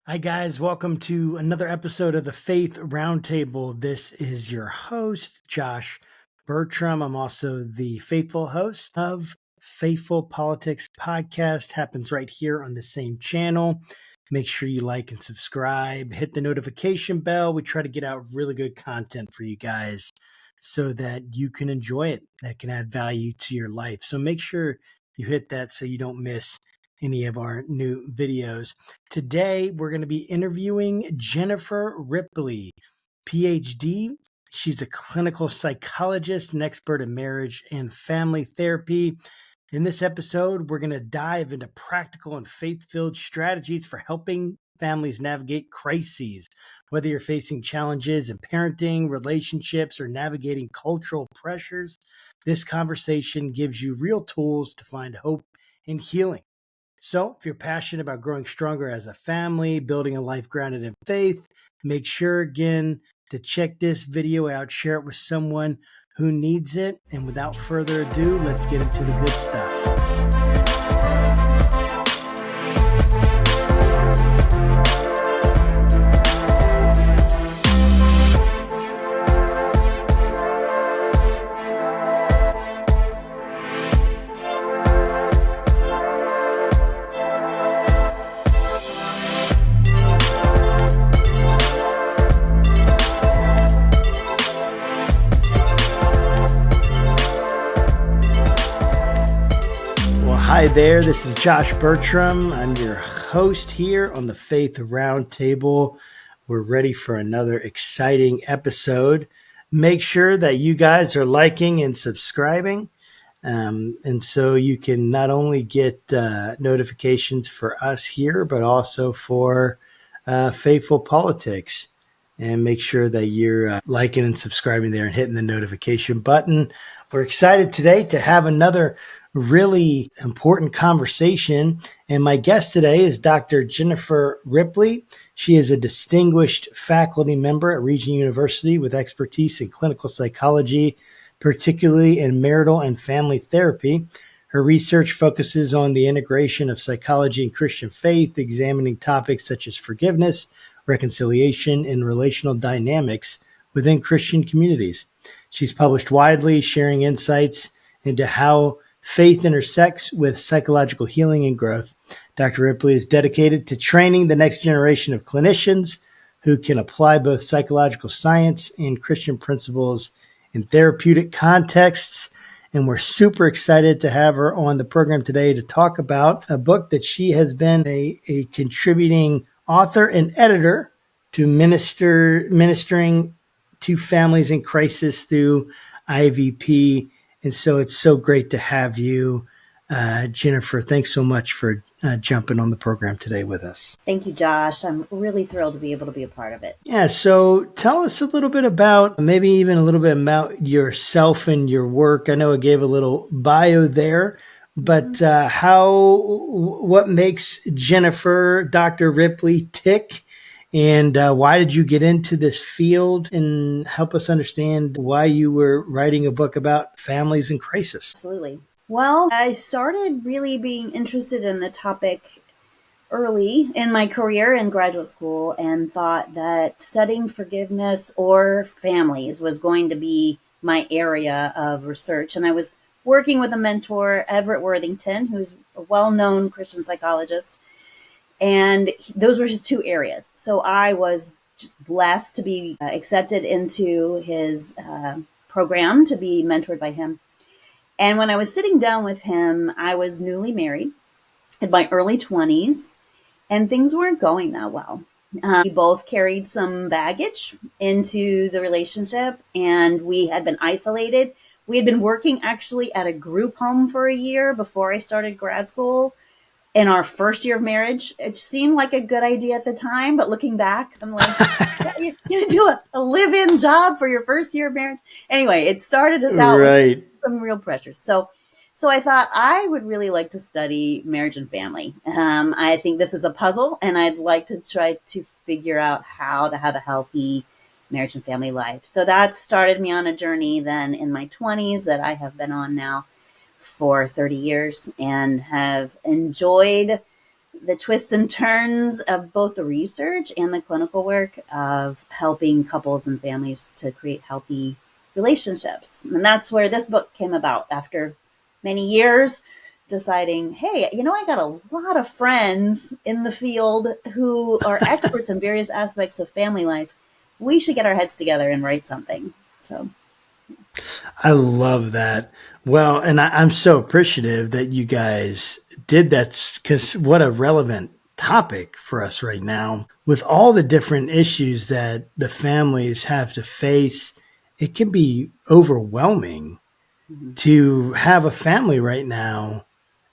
Hi, guys. Welcome to another episode of the Faith Roundtable. This is your host, Josh Burtram. I'm also the faithful host of Faithful Politics Podcast. Happens right here on the same channel. Make sure you like and subscribe. Hit the notification bell. We try to get out really good content for you guys so that you can enjoy it. That can add value to your life. So make sure you hit that so you don't miss any of our new videos. Today, we're going to be interviewing Jennifer Ripley, PhD. She's a clinical psychologist and expert in marriage and family therapy. In this episode, we're going to dive into practical and faith-filled strategies for helping families navigate crises. Whether you're facing challenges in parenting, relationships, or navigating cultural pressures, this conversation gives you real tools to find hope and healing. So if you're passionate about growing stronger as a family, building a life grounded in faith, make sure again to check this video out, share it with someone who needs it. And without further ado, let's get into the good stuff. Hi there, this is Josh Burtram. I'm your host here on the Faith Roundtable. We're ready for another exciting episode. Make sure that you guys are liking and subscribing, and so you can not only get notifications for us here, but also for Faithful Politics. And make sure that you're liking and subscribing there and hitting the notification button. We're excited today to have another really important conversation. And my guest today is Dr. Jennifer Ripley. She is a distinguished faculty member at Regent University with expertise in clinical psychology, particularly in marital and family therapy. Her research focuses on the integration of psychology and Christian faith, examining topics such as forgiveness, reconciliation, and relational dynamics within Christian communities. She's published widely, sharing insights into how faith intersects with psychological healing and growth. Dr. Ripley is dedicated to training the next generation of clinicians who can apply both psychological science and Christian principles in therapeutic contexts. And we're super excited to have her on the program today to talk about a book that she has been a contributing author and editor to ministering to families in crisis through IVP. And so it's so great to have you, Jennifer. Thanks so much for jumping on the program today with us. Thank you, Josh. I'm really thrilled to be able to be a part of it. Yeah, so tell us a little bit about, maybe even a little bit about yourself and your work. I know I gave a little bio there, but what makes Jennifer, Dr. Ripley tick? And why did you get into this field, and help us understand why you were writing a book about families in crisis? Absolutely. Well, I started really being interested in the topic early in my career in graduate school and thought that studying forgiveness or families was going to be my area of research. And I was working with a mentor, Everett Worthington, who's a well-known Christian psychologist. And those were his two areas. So I was just blessed to be accepted into his program to be mentored by him. And when I was sitting down with him, I was newly married in my early 20s, and things weren't going that well. We both carried some baggage into the relationship, and we had been isolated. We had been working actually at a group home for a year before I started grad school. In our first year of marriage, it seemed like a good idea at the time, but looking back, I'm like, you're going to do a live-in job for your first year of marriage? Anyway, it started us out with some real pressures. So I thought I would really like to study marriage and family. I think this is a puzzle, and I'd like to try to figure out how to have a healthy marriage and family life. So that started me on a journey then in my 20s that I have been on now for 30 years and have enjoyed the twists and turns of both the research and the clinical work of helping couples and families to create healthy relationships. And that's where this book came about after many years deciding, hey, I got a lot of friends in the field who are experts in various aspects of family life. We should get our heads together and write something. So I love that. Well, and I'm so appreciative that you guys did that, because what a relevant topic for us right now. With all the different issues that the families have to face, it can be overwhelming to have a family right now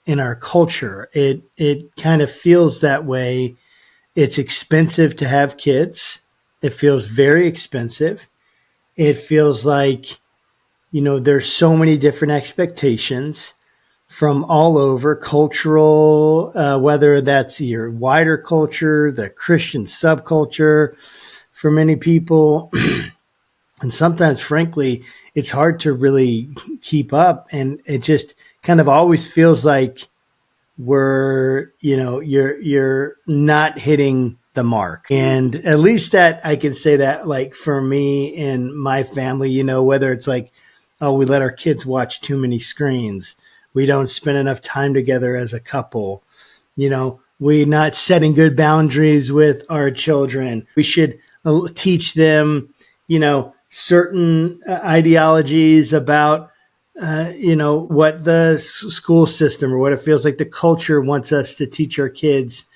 in our culture. It kind of feels that way. It's expensive to have kids. It feels very expensive. It feels like, there's so many different expectations from all over cultural, whether that's your wider culture, the Christian subculture for many people. And sometimes, frankly, it's hard to really keep up. And it just kind of always feels like you're not hitting the mark. And at least that I can say that, like, for me and my family, whether it's like, oh, we let our kids watch too many screens, we don't spend enough time together as a couple, we're not setting good boundaries with our children. We should teach them, certain ideologies about what the school system or what it feels like the culture wants us to teach our kids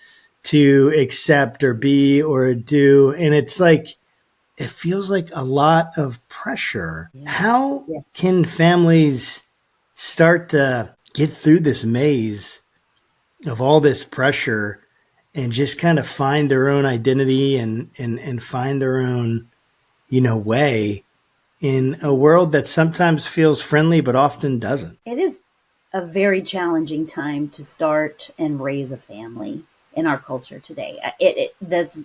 to accept or be or do. And it's like, it feels like a lot of pressure. Yeah. How can families start to get through this maze of all this pressure and just kind of find their own identity and find their own, way in a world that sometimes feels friendly but often doesn't? It is a very challenging time to start and raise a family in our culture today. That's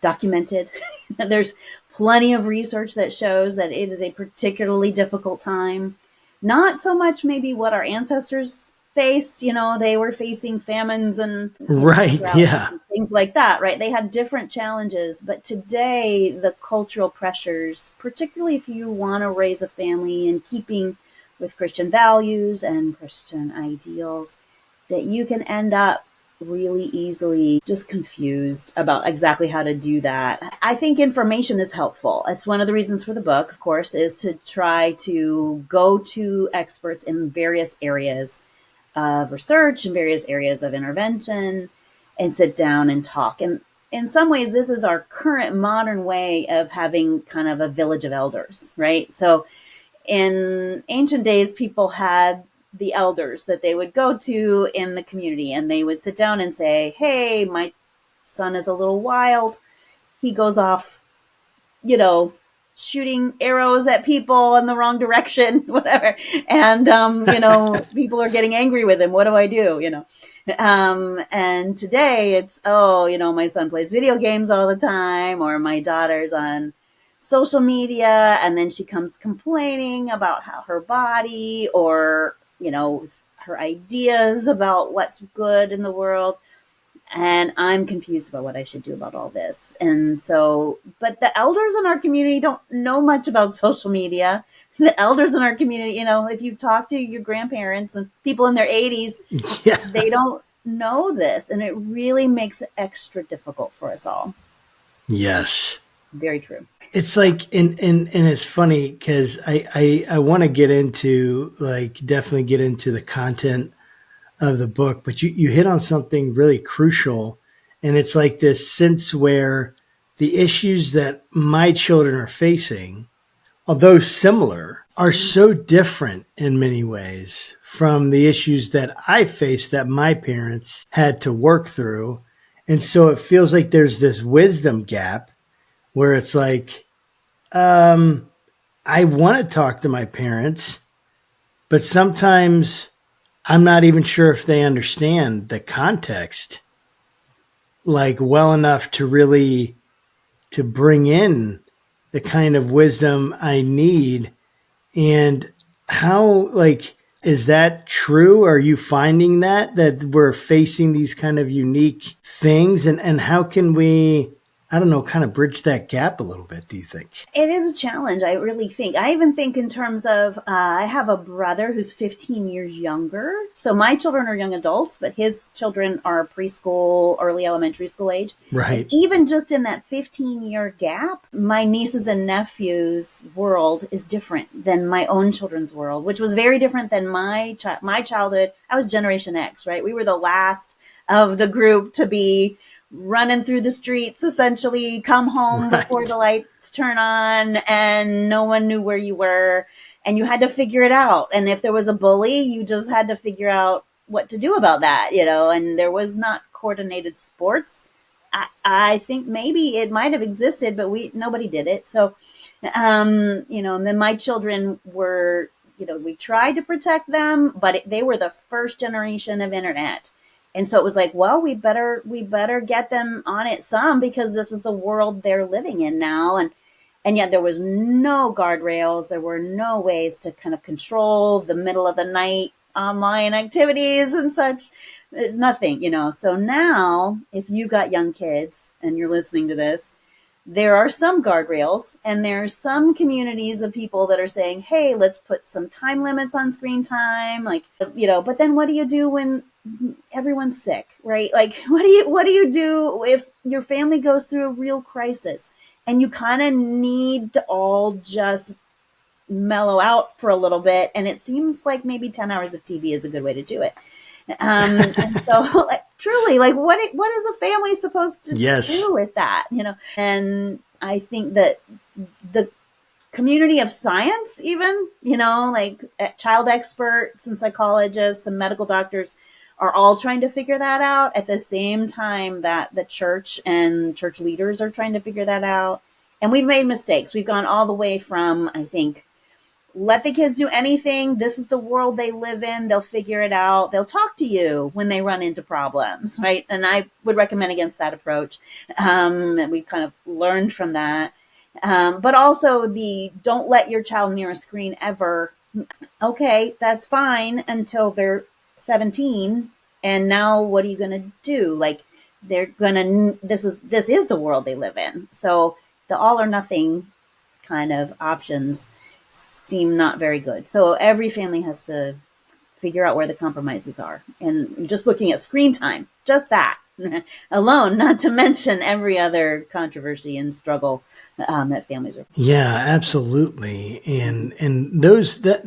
documented. There's plenty of research that shows that it is a particularly difficult time. Not so much maybe what our ancestors faced, they were facing famines and right, yeah, and things like that, right? They had different challenges, but today the cultural pressures, particularly if you want to raise a family in keeping with Christian values and Christian ideals, that you can end up really easily just confused about exactly how to do that. I think information is helpful. It's one of the reasons for the book, of course, is to try to go to experts in various areas of research and various areas of intervention and sit down and talk. And in some ways, this is our current modern way of having kind of a village of elders, right? So in ancient days, people had the elders that they would go to in the community, and they would sit down and say, hey, my son is a little wild. He goes off, shooting arrows at people in the wrong direction, whatever. And, people are getting angry with him. What do I do? And today it's, my son plays video games all the time, or my daughter's on social media, and then she comes complaining about how her body or, her ideas about what's good in the world. And I'm confused about what I should do about all this. And so, but the elders in our community don't know much about social media. The elders in our community, if you talk to your grandparents and people in their 80s, they don't know this. And it really makes it extra difficult for us all. Yes. Very true. It's like, and it's funny because I want to get into, definitely get into the content of the book, but you hit on something really crucial. And it's like this sense where the issues that my children are facing, although similar, are so different in many ways from the issues that I faced that my parents had to work through. And so it feels like there's this wisdom gap where it's like, I want to talk to my parents, but sometimes I'm not even sure if they understand the context well enough to really to bring in the kind of wisdom I need. And how Is that true? Are you finding that we're facing these kind of unique things? And how can we, I don't know, kind of bridge that gap a little bit, do you think? It is a challenge, I really think. I even think in terms of, I have a brother who's 15 years younger. So my children are young adults, but his children are preschool, early elementary school age. And Right. even just in that 15-year gap, my nieces and nephews' world is different than my own children's world, which was very different than my childhood. I was Generation X, right? We were the last of the group to be running through the streets, essentially, come home before Right. the lights turn on, and no one knew where you were, and you had to figure it out. And if there was a bully, you just had to figure out what to do about that, and there was not coordinated sports. I think maybe it might have existed, but nobody did it. So, and then my children were, we tried to protect them, but they were the first generation of internet. And so it was like, well, we better get them on it some, because this is the world they're living in now. And yet there was no guardrails. There were no ways to kind of control the middle of the night online activities and such. There's nothing, So now if you got young kids and you're listening to this, there are some guardrails, and there's some communities of people that are saying, hey, let's put some time limits on screen time. But then what do you do when everyone's sick, right? Like, what do you do if your family goes through a real crisis and you kind of need to all just mellow out for a little bit? And it seems like maybe 10 hours of TV is a good way to do it. And so truly, what is a family supposed to do with that? And I think that the community of science, even, child experts and psychologists and medical doctors are all trying to figure that out at the same time that the church and church leaders are trying to figure that out. And we've made mistakes. We've gone all the way from, I think, let the kids do anything. This is the world they live in. They'll figure it out. They'll talk to you when they run into problems, right? And I would recommend against that approach. And we've kind of learned from that. But also don't let your child near a screen ever. Okay, that's fine until they're 17. And now what are you going to do? This is the world they live in. So the all or nothing kind of options seem not very good. So every family has to figure out where the compromises are. And just looking at screen time, just that alone, not to mention every other controversy and struggle that families are. Yeah, absolutely. And those that,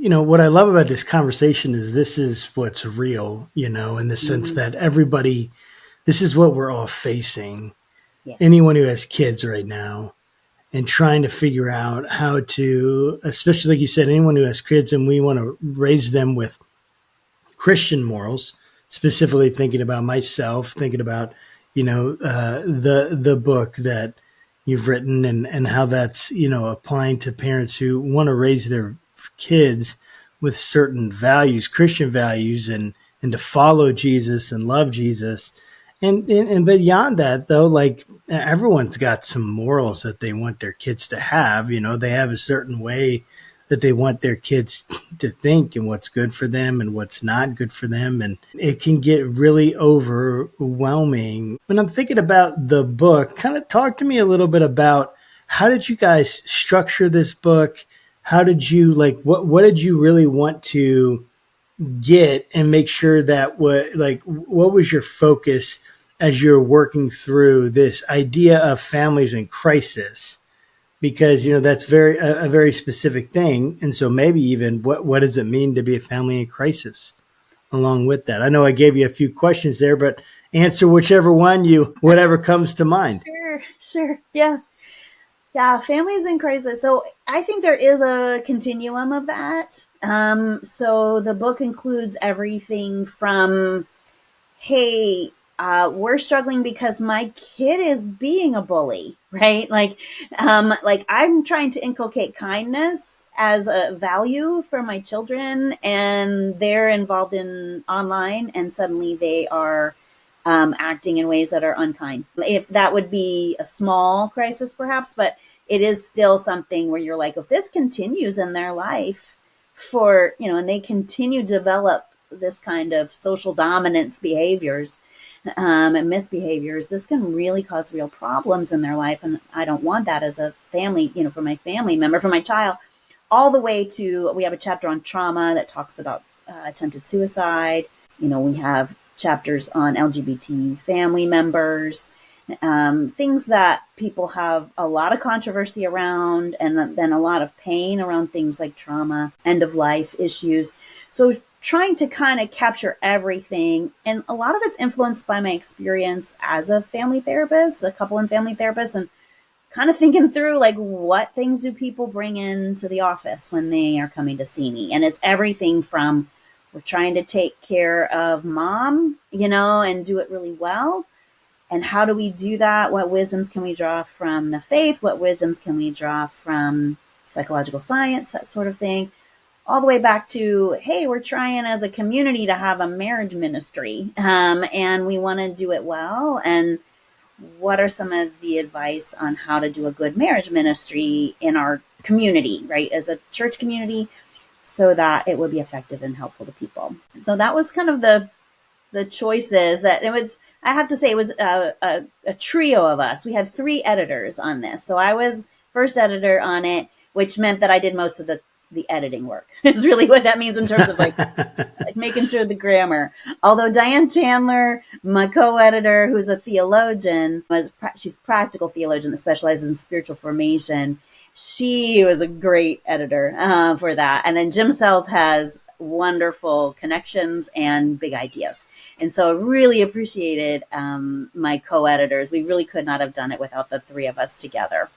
what I love about this conversation is this is what's real, in the sense that everybody, this is what we're all facing. Yeah. Anyone who has kids right now, and trying to figure out how to, especially like you said, anyone who has kids and we want to raise them with Christian morals, specifically thinking about myself, thinking about, the book that you've written and how that's, applying to parents who want to raise their kids with certain values, Christian values, and to follow Jesus and love Jesus. And beyond that, though, like everyone's got some morals that they want their kids to have. They have a certain way that they want their kids to think and what's good for them and what's not good for them. And it can get really overwhelming. When I'm thinking about the book, kind of talk to me a little bit about how did you guys structure this book? How did you what did you really want to get and make sure that what was your focus as you're working through this idea of families in crisis? Because that's a very specific thing, and so maybe even what does it mean to be a family in crisis? Along with that, I know I gave you a few questions there, but answer whichever one whatever comes to mind. Sure, yeah. Families in crisis. So I think there is a continuum of that. So the book includes everything from, hey, we're struggling because my kid is being a bully, right? I'm trying to inculcate kindness as a value for my children, and they're involved in online, and suddenly they are acting in ways that are unkind. If that would be a small crisis, perhaps, but it is still something where you're like, if this continues in their life for, and they continue to develop this kind of social dominance behaviors and misbehaviors, this can really cause real problems in their life. And I don't want that as a family, for my family member, for my child, all the way to, we have a chapter on trauma that talks about attempted suicide. We have chapters on LGBT family members, things that people have a lot of controversy around, and then a lot of pain around things like trauma, end of life issues. So trying to kind of capture everything. And a lot of it's influenced by my experience as a family therapist, a couple and family therapist, and kind of thinking through like what things do people bring into the office when they are coming to see me. And it's everything from, we're trying to take care of mom, and do it really well. And how do we do that? What wisdoms can we draw from the faith? What wisdoms can we draw from psychological science, that sort of thing? All the way back to, hey, we're trying as a community to have a marriage ministry, and we want to do it well. And what are some of the advice on how to do a good marriage ministry in our community, right? As a church community, so that it would be effective and helpful to people. So that was kind of the choices that it was. I have to say it was a trio of us. We had 3 editors on this. So I was first editor on it, which meant that I did most of the editing work. Is really what that means in terms of like making sure the grammar. Although Diane Chandler, my co-editor, who's a theologian, she's a practical theologian that specializes in spiritual formation. She was a great editor for that. And then Jim Sells has wonderful connections and big ideas. And so I really appreciated my co-editors. We really could not have done it without the 3 of us together.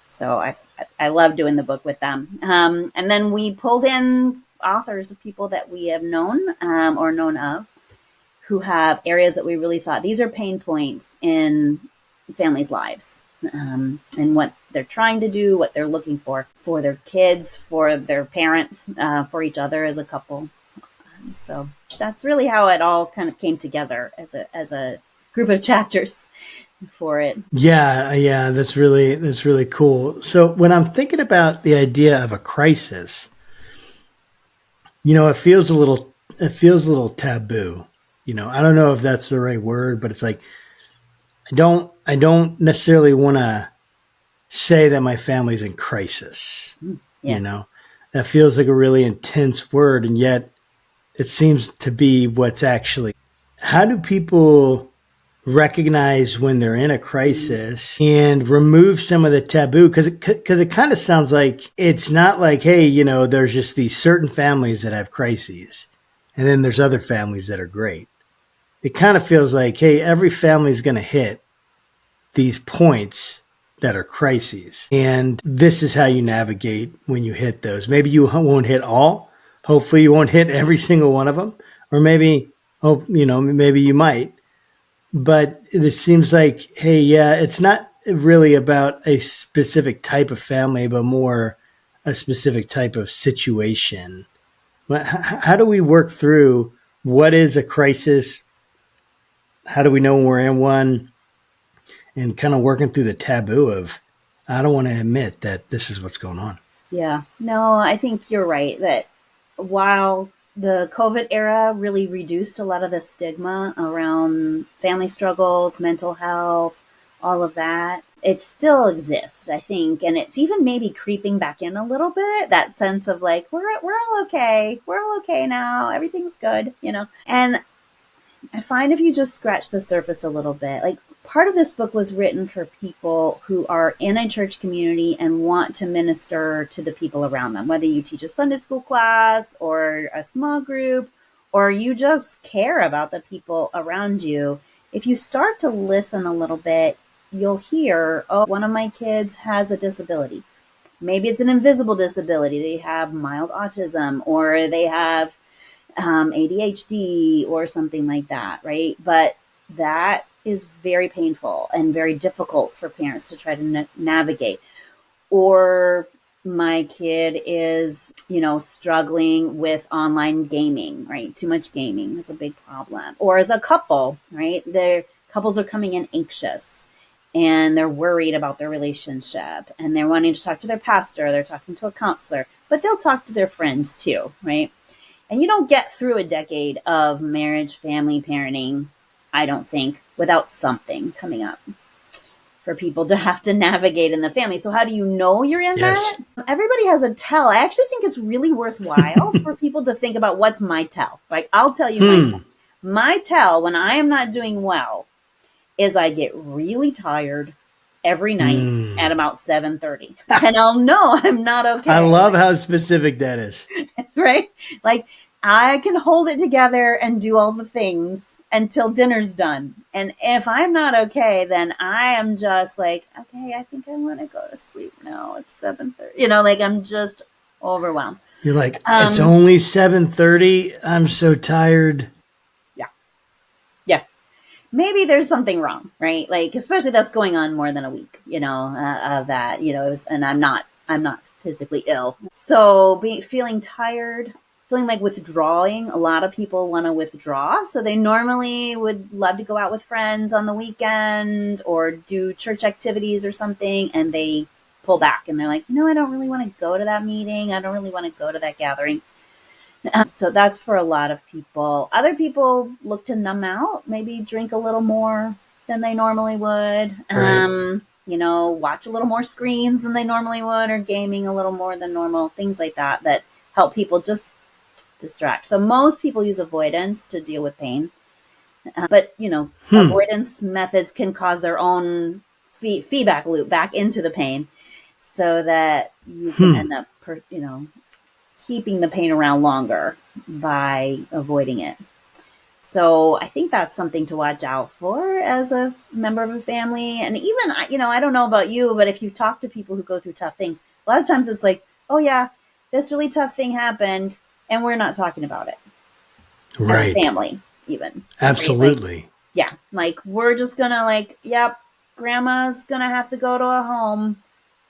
So I love doing the book with them. And then we pulled in authors of people that we have known or known of who have areas that we really thought these are pain points in families' lives, and what they're trying to do, what they're looking for their kids, for their parents, for each other as a couple. So that's really how it all kind of came together as a group of chapters for it. Yeah, that's really cool. So when I'm thinking about the idea of a crisis, it feels a little taboo. I don't know if that's the right word, but it's like I don't necessarily want to say that my family's in crisis. Yeah. That feels like a really intense word, and yet it seems to be what's actually. How do people recognize when they're in a crisis and remove some of the taboo? Because it kind of sounds like it's not like, hey, there's just these certain families that have crises, and then there's other families that are great. It kind of feels like, hey, every family is going to hit these points that are crises, and this is how you navigate when you hit those. Maybe you won't hit all. Hopefully, you won't hit every single one of them, or maybe you might. But it seems like, hey, yeah, it's not really about a specific type of family, but more a specific type of situation. How do we work through what is a crisis? How do we know when we're in one? And kind of working through the taboo of, I don't want to admit that this is what's going on. Yeah. No, I think you're right that while the COVID era really reduced a lot of the stigma around family struggles, mental health, all of that, it still exists, I think. And it's even maybe creeping back in a little bit, that sense of like, we're all okay. We're all okay now. Everything's good, And I find if you just scratch the surface a little bit, like part of this book was written for people who are in a church community and want to minister to the people around them, whether you teach a Sunday school class or a small group, or you just care about the people around you. If you start to listen a little bit, you'll hear, oh, one of my kids has a disability. Maybe it's an invisible disability. They have mild autism, or they have ADHD or something like that, right? But that is very painful and very difficult for parents to try to navigate. Or my kid is, struggling with online gaming, right? Too much gaming is a big problem. Or as a couple, right? Their couples are coming in anxious and they're worried about their relationship and they're wanting to talk to their pastor, they're talking to a counselor, but they'll talk to their friends too, right? And you don't get through a decade of marriage, family, parenting, I don't think, without something coming up for people to have to navigate in the family. So how do you know you're in that? Everybody has a tell. I actually think it's really worthwhile for people to think about what's my tell. Like, I'll tell you my tell. My tell when I am not doing well is I get really tired every night at about 7:30. And I'll know I'm not okay. I love how specific that is. That's right. Like, I can hold it together and do all the things until dinner's done. And if I'm not okay, then I am just like, okay, I think I want to go to sleep now. It's 7:30. Like, I'm just overwhelmed. You're like, it's only 7:30. I'm so tired. Yeah. Maybe there's something wrong, right? Like, especially that's going on more than a week, of that, and I'm not physically ill. So feeling tired, feeling like withdrawing. A lot of people want to withdraw. So they normally would love to go out with friends on the weekend or do church activities or something. And they pull back and they're like, I don't really want to go to that meeting. I don't really want to go to that gathering. So that's for a lot of people. Other people look to numb out, maybe drink a little more than they normally would. Right. Watch a little more screens than they normally would, or gaming a little more than normal, things like that help people just distract. So most people use avoidance to deal with pain. But avoidance methods can cause their own feedback loop back into the pain so that you can end up, keeping the pain around longer by avoiding it. So I think that's something to watch out for as a member of a family. And even, I don't know about you, but if you talk to people who go through tough things, a lot of times it's like, oh yeah, this really tough thing happened and we're not talking about it. Right. As a family, even. Absolutely. Like, yeah. Like, we're just gonna yep, grandma's gonna have to go to a home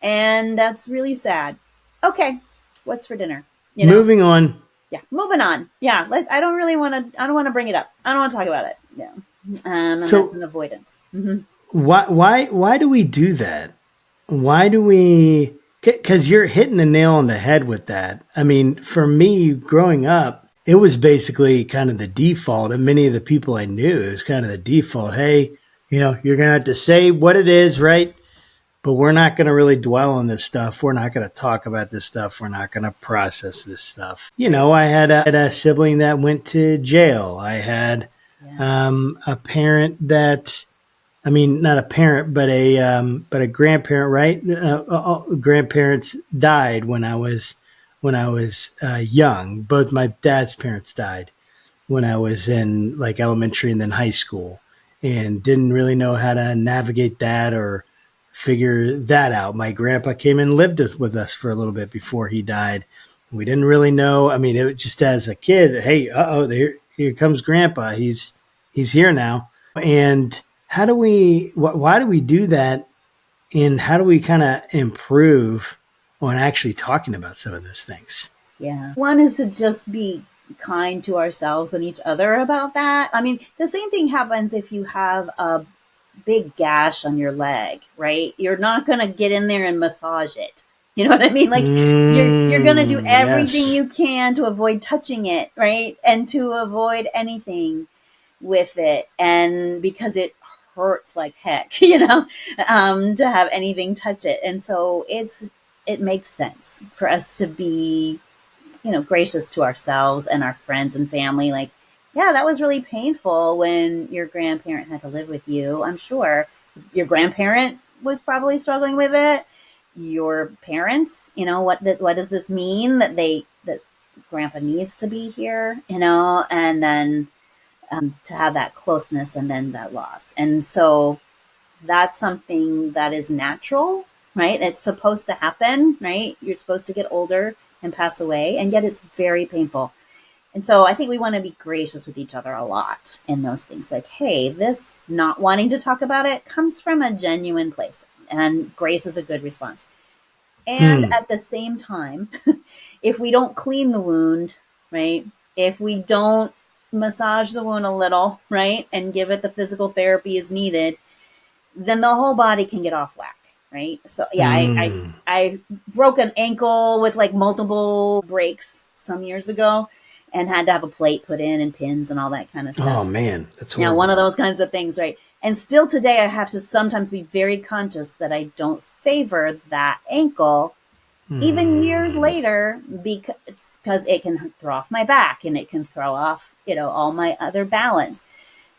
and that's really sad. Okay. What's for dinner? Moving on. Yeah, moving on. Yeah, I don't want to bring it up. I don't want to talk about it. Yeah, and so that's an avoidance. Mm-hmm. Why do we do that? Why do we? Because you're hitting the nail on the head with that. I mean, for me, growing up, it was basically kind of the default, and many of the people I knew, it was kind of the default. Hey, you're gonna have to say what it is, right? But we're not going to really dwell on this stuff. We're not going to talk about this stuff. We're not going to process this stuff. I had a sibling that went to jail. I had a parent that, not a parent, but a grandparent, right? Grandparents died when I was young. Both my dad's parents died when I was in elementary and then high school, and didn't really know how to navigate that or figure that out. My grandpa came and lived with us for a little bit before he died. We didn't really know. It was just as a kid, hey, here comes grandpa. He's here now. And why do we do that? And how do we kind of improve on actually talking about some of those things? Yeah. One is to just be kind to ourselves and each other about that. The same thing happens if you have a big gash on your leg, right? You're not going to get in there and massage it. You know what I mean? Like, you're going to do everything you can to avoid touching it, right? And to avoid anything with it. And because it hurts like heck, to have anything touch it. And so it makes sense for us to be, gracious to ourselves and our friends and family. Like, yeah, that was really painful when your grandparent had to live with you. I'm sure your grandparent was probably struggling with it. Your parents, what does this mean that grandpa needs to be here, and then to have that closeness and then that loss. And so that's something that is natural, right? It's supposed to happen, right? You're supposed to get older and pass away, and yet it's very painful. And so I think we want to be gracious with each other a lot in those things. Like, hey, this not wanting to talk about it comes from a genuine place, and grace is a good response. And at the same time, if we don't clean the wound, right? If we don't massage the wound a little, right? And give it the physical therapy is needed, then the whole body can get off whack. Right. So yeah, Mm. I broke an ankle with like multiple breaks some years ago and had to have a plate put in and pins and all that kind of stuff. Oh man, that's Yeah, one horrible. of those kinds of things, right? And still today, I have to sometimes be very conscious that I don't favor that ankle, even years Mm. later, because it can throw off my back and it can throw off, all my other balance.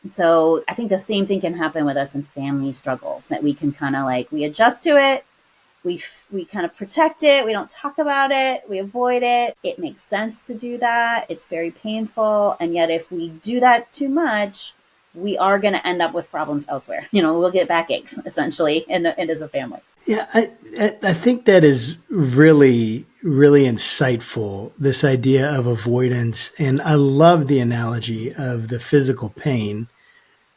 So I think the same thing can happen with us in family struggles, that we can kind of like, we adjust to it, we kind of protect it, we don't talk about it, we avoid it. It makes sense to do that. It's very painful. And yet if we do that too much, we are going to end up with problems elsewhere. We'll get backaches essentially, and as a family. Yeah, I think that is really, really insightful, this idea of avoidance. And I love the analogy of the physical pain,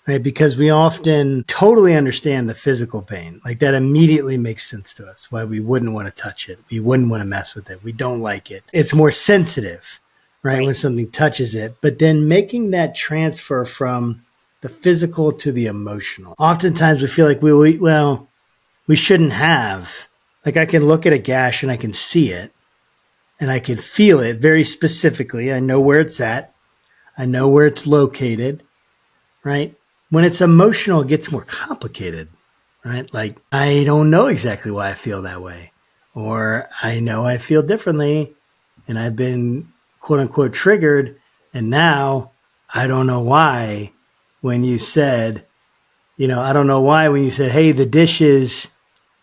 right? Because we often totally understand the physical pain. Like that immediately makes sense to us, why we wouldn't want to touch it. We wouldn't want to mess with it. We don't like it. It's more sensitive, right? When something touches it. But then making that transfer from the physical to the emotional. Oftentimes we feel like we shouldn't have. Like I can look at a gash and I can see it and I can feel it very specifically. I know where it's at. I know where it's located, right? When it's emotional, it gets more complicated, right? Like I don't know exactly why I feel that way, or I know I feel differently and I've been quote unquote triggered. And now I don't know why when you said, I don't know why when you said, hey, the dishes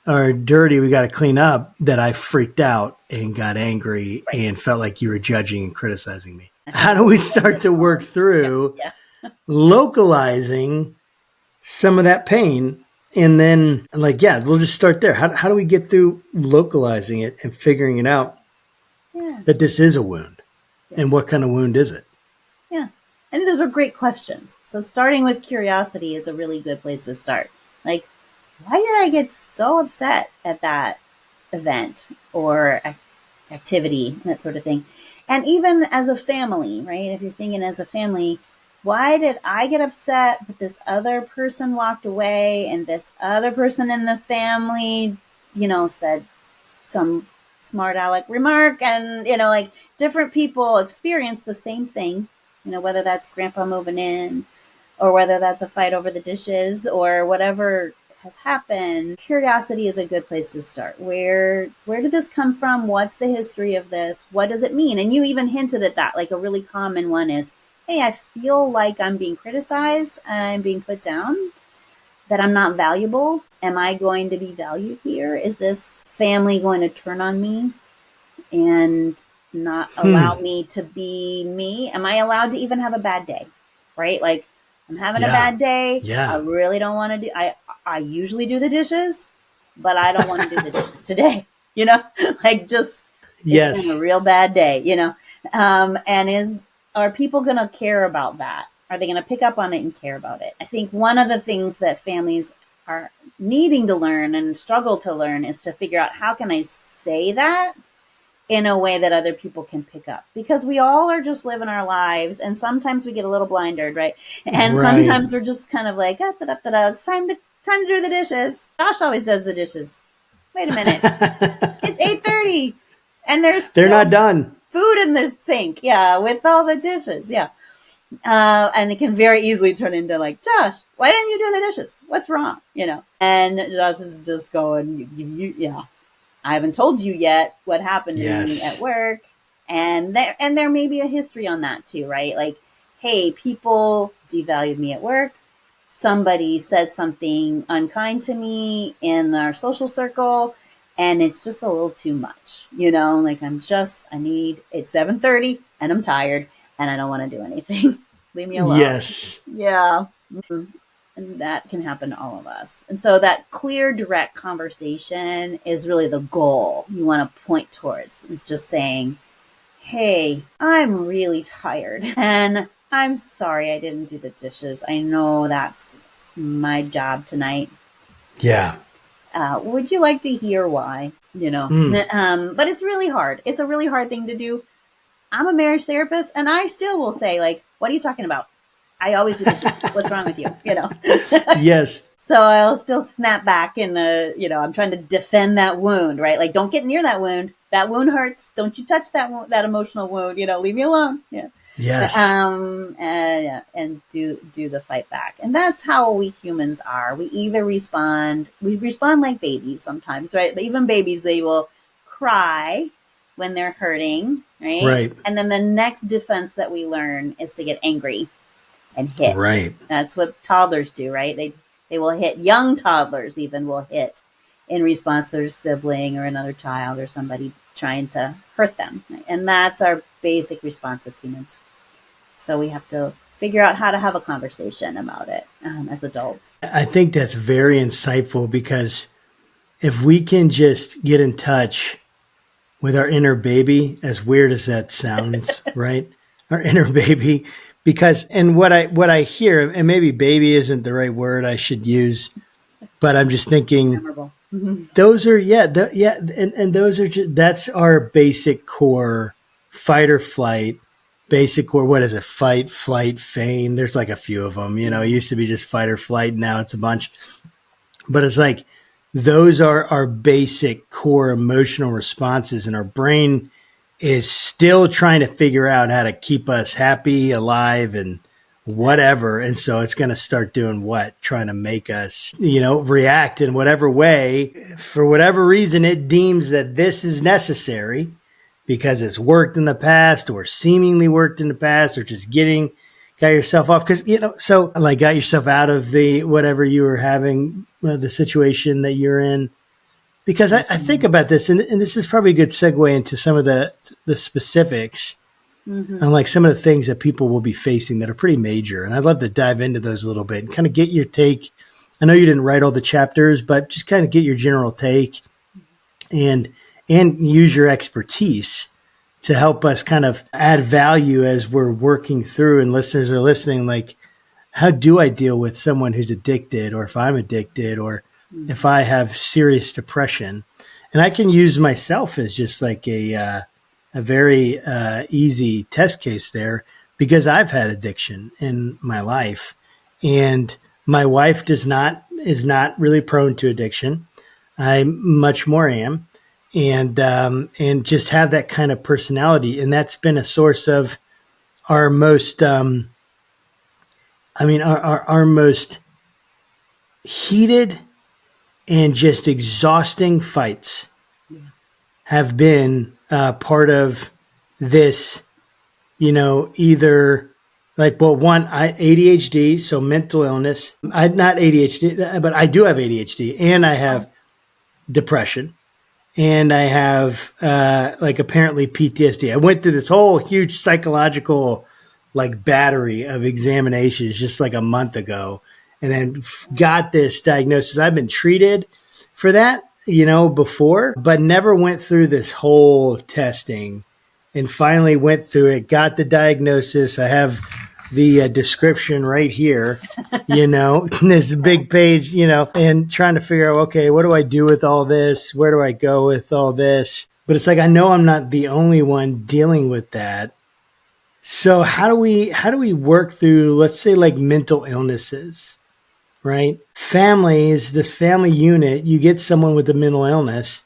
are dirty, we got to clean up, that I freaked out and got angry and felt like you were judging and criticizing me. How do we start to work through localizing some of that pain? And then we'll just start there. How do we get through localizing it and figuring it out that this is a wound? And what kind of wound is it? Yeah. I think those are great questions. So starting with curiosity is a really good place to start. Like, why did I get so upset at that event or activity, that sort of thing? And even as a family, right? If you're thinking as a family, why did I get upset, but this other person walked away and this other person in the family, said some smart aleck remark, and, like different people experience the same thing, whether that's grandpa moving in or whether that's a fight over the dishes or whatever has happened. Curiosity is a good place to start. Where did this come from? What's the history of this? What does it mean? And you even hinted at that. Like a really common one is, hey, I feel like I'm being criticized, I'm being put down, that I'm not valuable. Am I going to be valued here? Is this family going to turn on me and not allow me to be me? Am I allowed to even have a bad day? Right? Like, I'm having a bad day. Yeah. I really don't want to do, I usually do the dishes, but I don't want to do the dishes today. Like just, it's been a real bad day, and are people going to care about that? Are they going to pick up on it and care about it? I think one of the things that families are needing to learn and struggle to learn is to figure out, how can I say that in a way that other people can pick up? Because we all are just living our lives, and sometimes we get a little blinded, right? And sometimes we're just kind of like, it's time to do the dishes. Josh always does the dishes. Wait a minute. It's 8:30 and they're not done. Food in the sink. Yeah. With all the dishes. Yeah. And it can very easily turn into like, Josh, why didn't you do the dishes? What's wrong? And Josh is just going, I haven't told you yet what happened to me at work. And there may be a history on that too, right? Like, hey, people devalued me at work. Somebody said something unkind to me in our social circle, and it's just a little too much, like it's 7:30 and I'm tired and I don't want to do anything. Leave me alone. Yes. Yeah. Mm-hmm. And that can happen to all of us. And so that clear, direct conversation is really the goal you want to point towards. It's just saying, hey, I'm really tired and I'm sorry I didn't do the dishes. I know that's my job tonight. Yeah. Would you like to hear why? But it's really hard. It's a really hard thing to do. I'm a marriage therapist, and I still will say, like, what are you talking about? I always do what's wrong with you, Yes. So I'll still snap back and, I'm trying to defend that wound, right? Like, don't get near that wound. That wound hurts. Don't you touch that emotional wound, leave me alone. Yeah. Yes. And do the fight back. And that's how we humans are. We respond like babies sometimes, right? Even babies, they will cry when they're hurting, right? Right. And then the next defense that we learn is to get angry and hit. Right. That's what toddlers do, right? They will hit. Young toddlers even will hit in response to their sibling or another child or somebody trying to hurt them. Right? And that's our basic response as humans. So we have to figure out how to have a conversation about it as adults. I think that's very insightful, because if we can just get in touch with our inner baby, as weird as that sounds, right? Our inner baby, and what I hear, and maybe baby isn't the right word I should use, but I'm just thinking Memorable. those are, and those are that's our basic core fight or flight. Basic core, what is it? Fight, flight, feign. There's like a few of them. It used to be just fight or flight. Now it's a bunch. But it's like those are our basic core emotional responses, and our brain is still trying to figure out how to keep us happy, alive, and whatever. And so it's going to start doing what? Trying to make us, react in whatever way. For whatever reason, it deems that this is necessary, because it's worked in the past, or seemingly worked in the past, or just got yourself off. Because, so like got yourself out of the whatever you were having, the situation that you're in. Because I think about this, and this is probably a good segue into some of the specifics on like some of the things that people will be facing that are pretty major. And I'd love to dive into those a little bit and kind of get your take. I know you didn't write all the chapters, but just kind of get your general take and use your expertise to help us kind of add value as we're working through, and listeners are listening, like, how do I deal with someone who's addicted, or if I'm addicted, or if I have serious depression? And I can use myself as just like a very easy test case there, because I've had addiction in my life, and my wife is not really prone to addiction. I much more am. And just have that kind of personality. And that's been a source of our most, our most heated and just exhausting fights have been part of this, either like, well, one, ADHD, so mental illness. Not ADHD, but I do have ADHD, and I have depression. And I have apparently PTSD. I went through this whole huge psychological battery of examinations just like a month ago, and then got this diagnosis. I've been treated for that, before, but never went through this whole testing, and finally went through it, got the diagnosis. I have the description right here, this big page, and trying to figure out, okay, what do I do with all this? Where do I go with all this? But it's like, I know I'm not the only one dealing with that. So how do we work through, let's say, like mental illnesses, right? Families, this family unit, you get someone with a mental illness,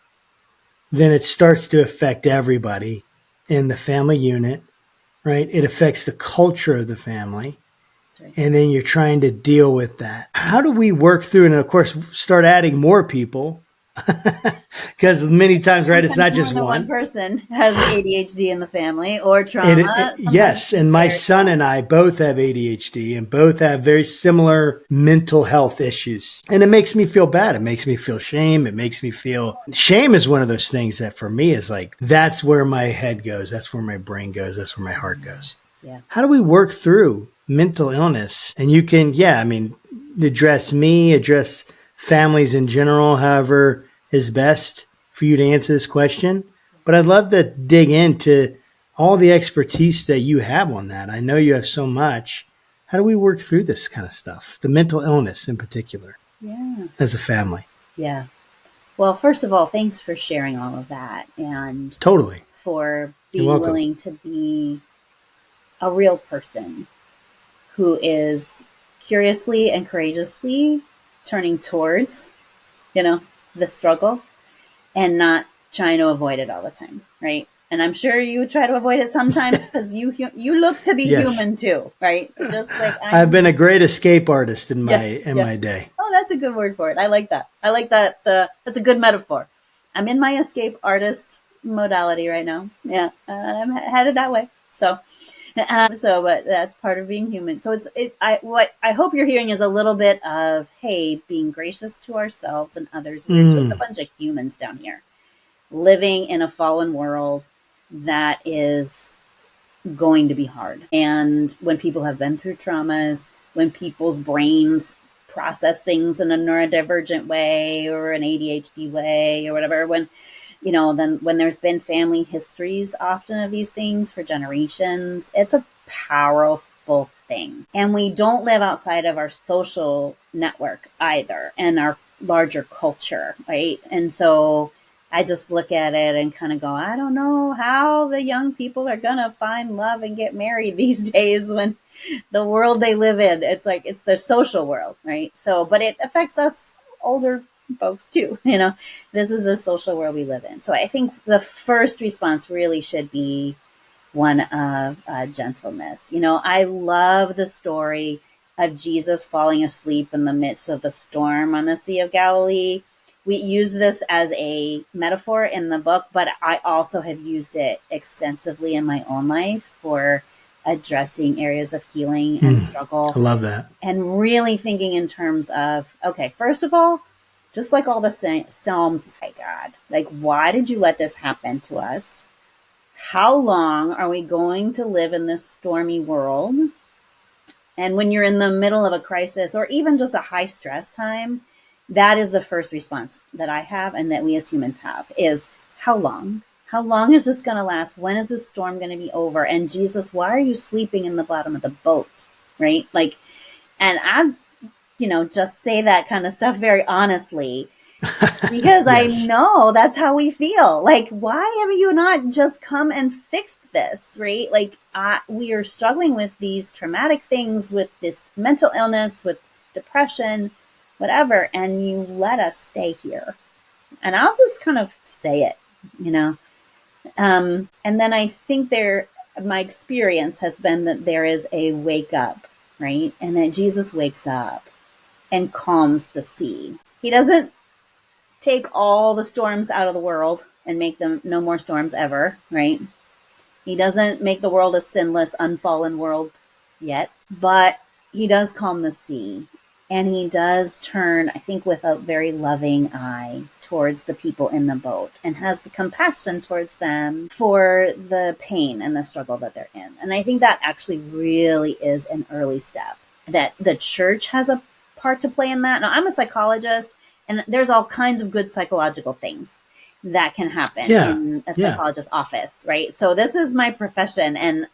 then it starts to affect everybody in the family unit. Right? It affects the culture of the family. Right. And then you're trying to deal with that. How do we work through, and of course, start adding more people? Because many times, right, it's not just one person has ADHD in the family, or trauma. Yes, and my son and I both have ADHD, and both have very similar mental health issues. And it makes me feel bad. It makes me feel shame. Shame is one of those things that for me is like, that's where my head goes. That's where my brain goes. That's where my heart goes. Yeah. How do we work through mental illness? And you can, address families in general, however is best for you to answer this question. But I'd love to dig into all the expertise that you have on that. I know you have so much. How do we work through this kind of stuff? The mental illness in particular, as a family. Yeah. Well, first of all, thanks for sharing all of that, and totally for being willing to be a real person who is curiously and courageously turning towards, the struggle and not trying to avoid it all the time, right? And I'm sure you try to avoid it sometimes because you look to be Yes. human too, right? Just like I've been a great escape artist in yeah, my day. Oh, that's a good word for it. I like that. I like that. That's a good metaphor. I'm in my escape artist modality right now. Yeah, I'm headed that way. But that's part of being human. So what I hope you're hearing is a little bit of, hey, being gracious to ourselves and others. We're just a bunch of humans down here living in a fallen world that is going to be hard. And when people have been through traumas, when people's brains process things in a neurodivergent way or an ADHD way or whatever, then when there's been family histories often of these things for generations, it's a powerful thing. And we don't live outside of our social network either and our larger culture, right? And so I just look at it and kind of go, I don't know how the young people are going to find love and get married these days when the world they live in, it's like, it's their social world, right? So, but it affects us older folks too, this is the social world we live in. So I think the first response really should be one of gentleness. I love the story of Jesus falling asleep in the midst of the storm on the Sea of Galilee. We use this as a metaphor in the book, but I also have used it extensively in my own life for addressing areas of healing and struggle. I love that. And really thinking in terms of, okay, first of all, just like all the Psalms, say, God, like, why did you let this happen to us? How long are we going to live in this stormy world? And when you're in the middle of a crisis or even just a high stress time, that is the first response that I have and that we as humans have is, how long? How long is this going to last? When is this storm going to be over? And Jesus, why are you sleeping in the bottom of the boat? Right? Like, and I, just say that kind of stuff very honestly, because yes. I know that's how we feel. Like, why have you not just come and fixed this? Right? Like, we are struggling with these traumatic things, with this mental illness, with depression, whatever, and you let us stay here. And I'll just kind of say it, and then I think my experience has been that there is a wake up, right? And that Jesus wakes up and calms the sea. He doesn't take all the storms out of the world and make them no more storms ever, right? He doesn't make the world a sinless, unfallen world yet, but he does calm the sea. And he does turn, I think, with a very loving eye towards the people in the boat and has the compassion towards them for the pain and the struggle that they're in. And I think that actually really is an early step, that the church has a part to play in that. Now, I'm a psychologist, and there's all kinds of good psychological things that can happen in a psychologist's office, right? So this is my profession, and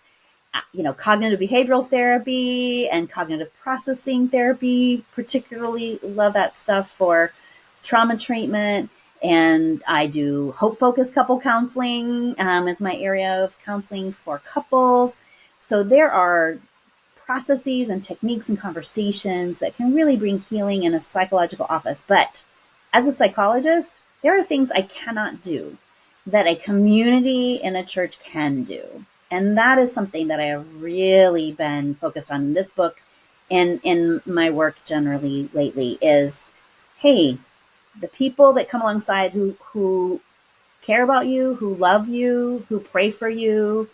cognitive behavioral therapy and cognitive processing therapy, particularly love that stuff for trauma treatment. And I do hope-focused couple counseling is my area of counseling for couples. So there are processes and techniques and conversations that can really bring healing in a psychological office. But as a psychologist, there are things I cannot do that a community in a church can do. And that is something that I have really been focused on in this book and in my work generally lately is, hey, the people that come alongside who care about you, who love you, who pray for you,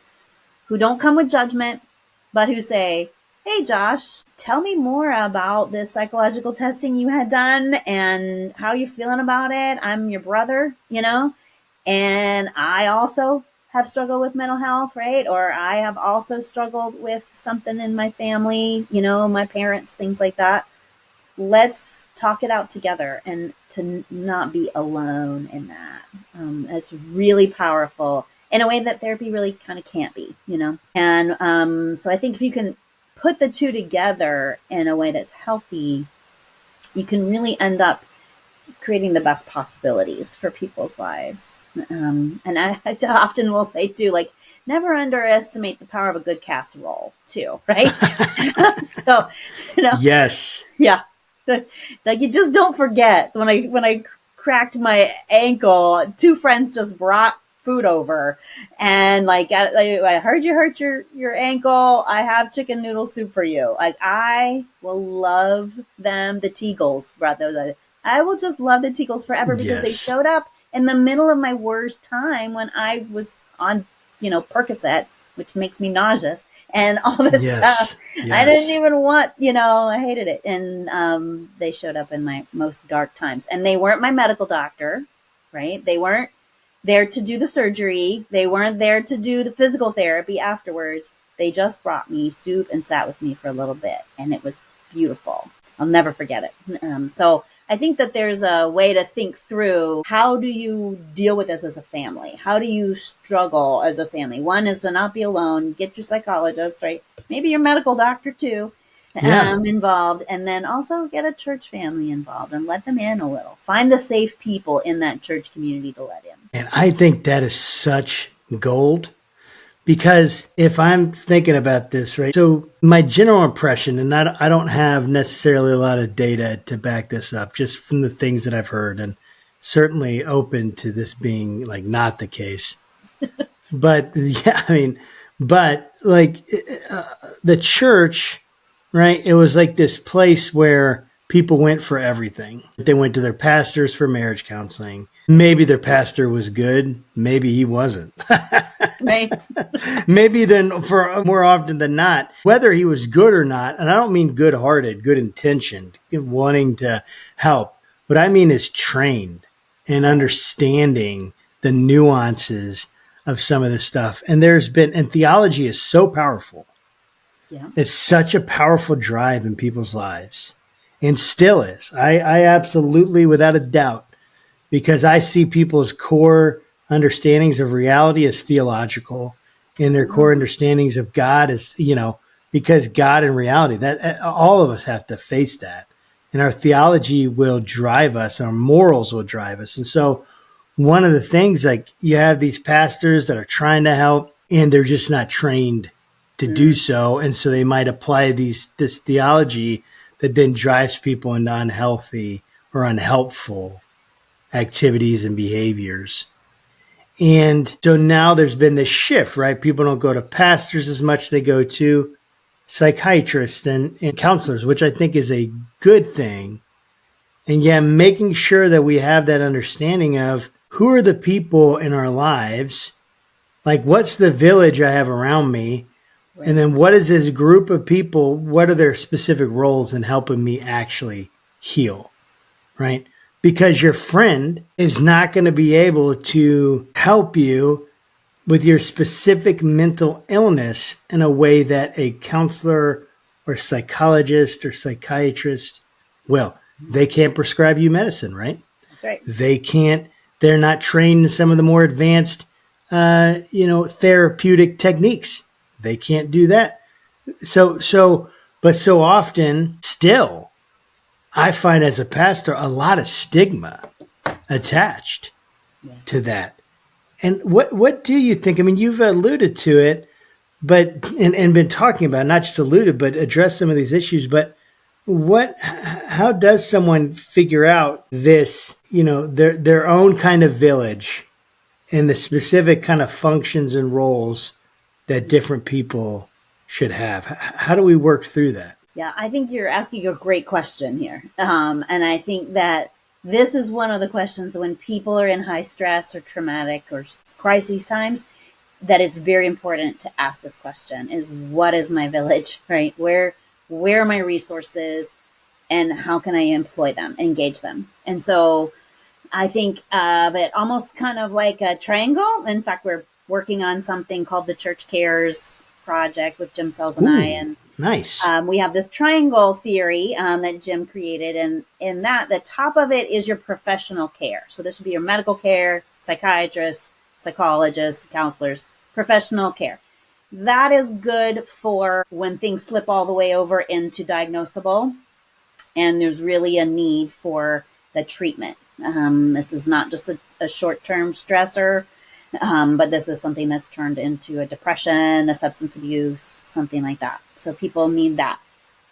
who don't come with judgment, but who say, hey, Josh, tell me more about this psychological testing you had done and how you feeling about it. I'm your brother, and I also have struggled with mental health, right? Or I have also struggled with something in my family, my parents, things like that. Let's talk it out together and to not be alone in that. It's really powerful in a way that therapy really kind of can't be, And so I think if you can put the two together in a way that's healthy, you can really end up creating the best possibilities for people's lives. And I often will say too, like, never underestimate the power of a good casserole too, right? So, Yes. yeah, like you just don't forget when I cracked my ankle, two friends just brought food over, and like I heard you hurt your ankle. I have chicken noodle soup for you. Like I will love them. The Teagles brought those. I will just love the Teagles forever because they Yes. showed up in the middle of my worst time when I was on, Percocet, which makes me nauseous and all this stuff. Yes. I didn't Yes. even want, I hated it. And they showed up in my most dark times. And they weren't my medical doctor, right? They weren't there to do the surgery. They weren't there to do the physical therapy afterwards. They just brought me soup and sat with me for a little bit. And it was beautiful. I'll never forget it. So I think that there's a way to think through, how do you deal with this as a family? How do you struggle as a family? One is to not be alone, get your psychologist, right? Maybe your medical doctor too, Yeah. involved, and then also get a church family involved and let them in a little. Find the safe people in that church community to let in. And I think that is such gold. Because if I'm thinking about this, right, so my general impression, and I don't have necessarily a lot of data to back this up, just from the things that I've heard, and certainly open to this being like not the case. But yeah, I mean, but like the church, right, it was like this place where people went for everything. They went to their pastors for marriage counseling. Maybe their pastor was good, maybe he wasn't. Right? Maybe then for more often than not, whether he was good or not, and I don't mean good hearted, good intentioned, wanting to help, but I mean is trained and understanding the nuances of some of this stuff. And and theology is so powerful. Yeah. It's such a powerful drive in people's lives and still is. I absolutely, without a doubt, because I see people's core understandings of reality as theological and their core understandings of God as, because God and reality, that all of us have to face that. And our theology will drive us, our morals will drive us. And so one of the things, like, you have these pastors that are trying to help and they're just not trained to do so. And so they might apply this theology that then drives people into unhealthy or unhelpful activities and behaviors. And so now there's been this shift, right? People don't go to pastors as much. They go to psychiatrists and counselors, which I think is a good thing. And yeah, making sure that we have that understanding of who are the people in our lives, like what's the village I have around me, Right. and then what is this group of people, what are their specific roles in helping me actually heal, right? Because your friend is not going to be able to help you with your specific mental illness in a way that a counselor or psychologist or psychiatrist will. They can't prescribe you medicine, right? That's right. They're not trained in some of the more advanced, therapeutic techniques. They can't do that. But so often still, I find as a pastor, a lot of stigma attached to that. And what do you think? I mean, you've alluded to it, but and been talking about, not just alluded, but address some of these issues. But how does someone figure out this, their own kind of village and the specific kind of functions and roles that different people should have? How do we work through that? Yeah, I think you're asking a great question here. And I think that this is one of the questions when people are in high stress or traumatic or crises times, that it's very important to ask this question: is what is my village, right? Where are my resources, and how can I employ them, engage them? And so I think of it almost kind of like a triangle. In fact, we're working on something called the Church Cares Project with Jim Sells and I. And nice. We have this triangle theory that Jim created. And in that, the top of it is your professional care. So this would be your medical care, psychiatrists, psychologists, counselors, professional care. That is good for when things slip all the way over into diagnosable, and there's really a need for the treatment. This is not just a short-term stressor, but this is something that's turned into a depression, a substance abuse, something like that. So people need that.